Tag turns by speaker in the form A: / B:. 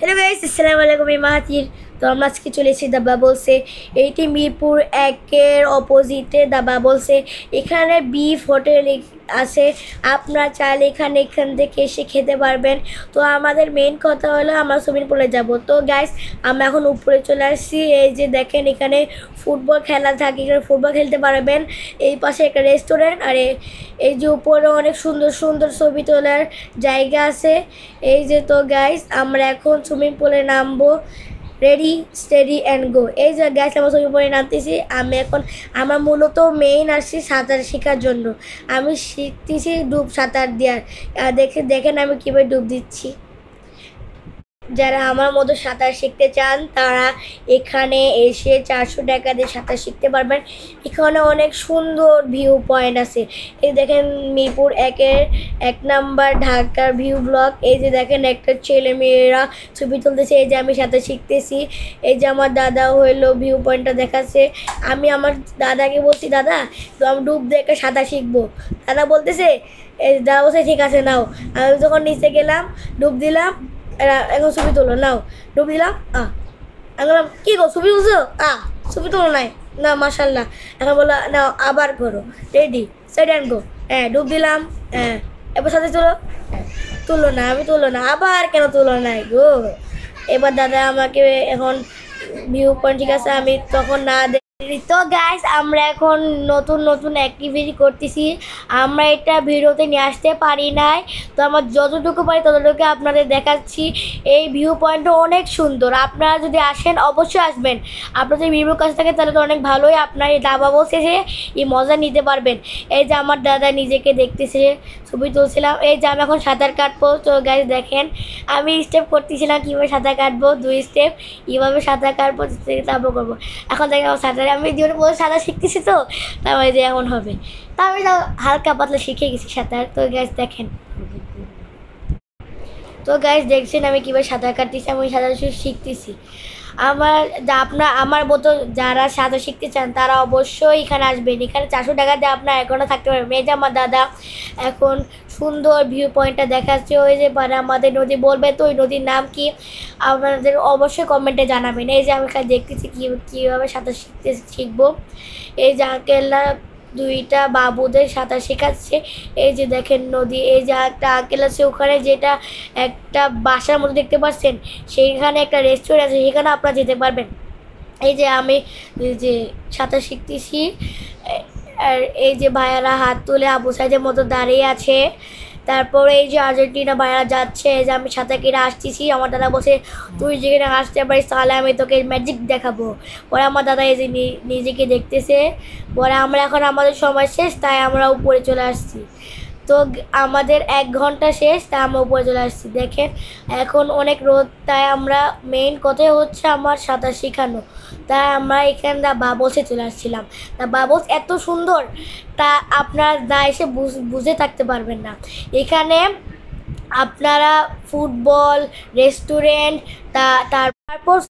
A: Hello guys, আসসালামু আলাইকুম। আমি মাহাতির। তো আমরা আজকে চলে এসেছি দ্য বাবলসে। এইটি মিরপুর 1-এর অপোজিটে দ্য বাবলসে। এখানে বিফ হোটেল আছে, আপনারা চাইলে এখান থেকে এসে খেতে পারবেন। তো আমাদের মেন কথা হলো আমরা সুইমিং পুলে যাব। তো গাইস, আমরা এখন উপরে চলে আসছি। এই যে দেখেন, এখানে ফুটবল খেলা থাকে, এখানে ফুটবল খেলতে পারবেন। এই পাশে একটা রেস্টুরেন্ট, আর এই যে উপরে অনেক সুন্দর সুন্দর ছবি তোলার জায়গা আছে। এই যে, তো গাইস, আমরা এখন সুইমিং পুলে নামবো। Ready, steady and go. এই যে গাইস, আমরা সুইমিং পুলে নামতেছি। আমার মূলত মেইন আসছি সাঁতার শেখার জন্য। আমি শিখতেছি ডুব সাঁতার দেওয়ার। দেখেন আমি কীভাবে ডুব দিচ্ছি। যারা আমার মতো সাঁতার শিখতে চান তারা এখানে এসে 400 টাকা দিয়ে সাঁতার শিখতে পারবেন। এখানে অনেক সুন্দর ভিউ পয়েন্ট আছে। এই দেখেন, মিরপুর 1 নাম্বার ঢাকার ভিউ ব্লক। এই যে দেখেন, একটা ছেলে মেয়েরা ছবি তুলতেছে। এই যে আমি সাঁতার শিখতেছি। এই যে আমার দাদা হইলো ভিউ পয়েন্টটা দেখাচ্ছে। আমি আমার দাদাকে বলছি, দাদা তো আমি ডুব দেখে সাঁতার শিখবো। দাদা বলতেছে, দাদা বলছে ঠিক আছে নাও। আমি যখন নিচে গেলাম, ডুব দিলাম, এখন ছবি তোলো, নাও ডুব দিলাম। আমি বললাম, কী গো ছবি তুলছো? ছবি তোলো নাই না, মাশাল্লাহ। এখন বললাম, নাও আবার করো, রেডি সেট অ্যান্ড গো। ডুব দিলাম, এবার সাথে তোলো। তুলো না, আমি তুলো না, আবার কেন তুলো নাই গো? এবার দাদা আমাকে এখন ভিউ পয়েন্ট, ঠিক আছে, আমি তখন না। তো গাইস, আমরা এখন নতুন অ্যাক্টিভিটি করতেছি। আমরা এটা ভিডিওতে নিয়ে আসতে পারি নাই, তো আমরা যতটুকু পারি ততটুকু আপনাদের দেখাচ্ছি। এই ভিউ পয়েন্টটা অনেক সুন্দর। আপনারা যদি আসেন অবশ্যই আসবেন। আপনার যদি ভিডিওর কাছে থাকে তাহলে তো অনেক ভালোই। আপনার এই দাবা বসে এই মজা নিতে পারবেন। এই যে আমার দাদা নিজেকে দেখতেছে, ছবি তুলছিলাম। এই যে আমি এখন সাঁতার কাটবো। তো গাইস দেখেন, আমি স্টেপ করতেছিলাম কীভাবে সাঁতার কাটবো, 2 স্টেপ কীভাবে সাঁতার কাটবো, তারপর করবো। এখন দেখেন আমার সাঁতার, আমি জীবনে বলে সাঁতার শিখতেছি, তো তারপরে যে এমন হবে। তা আমি হালকা পাতলা শিখে গেছি সাঁতার। তো গাইস দেখেন, তো গাইস দেখছেন আমি কীভাবে সাঁতার কাটতেছি, আমি সাঁতার শিখতেছি। আমার মতো যারা সাঁতার শিখতে চান তারা অবশ্যই এখানে আসবেন। এখানে 400 টাকা দিয়ে আপনার 1 ঘন্টা থাকতে পারবেন। এই যে আমার দাদা এখন সুন্দর ভিউ পয়েন্টটা দেখাচ্ছে। ওই যে মানে আমাদের নদী বলবে, তো ওই নদীর নাম কি আপনাদের অবশ্যই কমেন্টে জানাবেন। এই যে আমি এখানে দেখতেছি কীভাবে সাঁতার শিখবো। এই যে আঙ্কেলরা 2টা বাবুদের সাঁতার শেখাচ্ছে। এই যে দেখেন নদী। এই যে একটা আঙ্কেল আছে ওখানে, যেটা একটা বাসার মতো দেখতে পাচ্ছেন, সেইখানে একটা রেস্টুরেন্ট আছে, সেখানে আপনারা যেতে পারবেন। এই যে আমি যে সাঁতার শিখতেছি, আর এই যে ভাইয়ারা হাত তুলে আবু সাইদের মতো দাঁড়িয়ে আছে। তারপরে এই যে আর্জেন্টিনা ভাইয়ারা যাচ্ছে। এই যে আমি সাঁতার কেটে আসতেছি। আমার দাদা বসে, তুই যেখানে আসতে পারিস তাহলে আমি তোকে ম্যাজিক দেখাবো। পরে আমার দাদা এই যে নিজেকে দেখতেছে। পরে আমরা এখন আমাদের সময় শেষ, তাই আমরা উপরে চলে আসছি। তো আমাদের 1 ঘন্টা শেষ, তাই আমরা উপরে চলে আসছি। দেখেন এখন অনেক রোদ, তাই আমরা মেইন কথাই হচ্ছে আমার সাঁতার শেখানো। তাই আমরা এখানে দা বাবলসে চলে আসছিলাম। দা বাবলস এত সুন্দর, তা আপনারা না এসে বুঝে থাকতে পারবেন না। এখানে আপনারা ফুটবল, রেস্টুরেন্ট, তারপর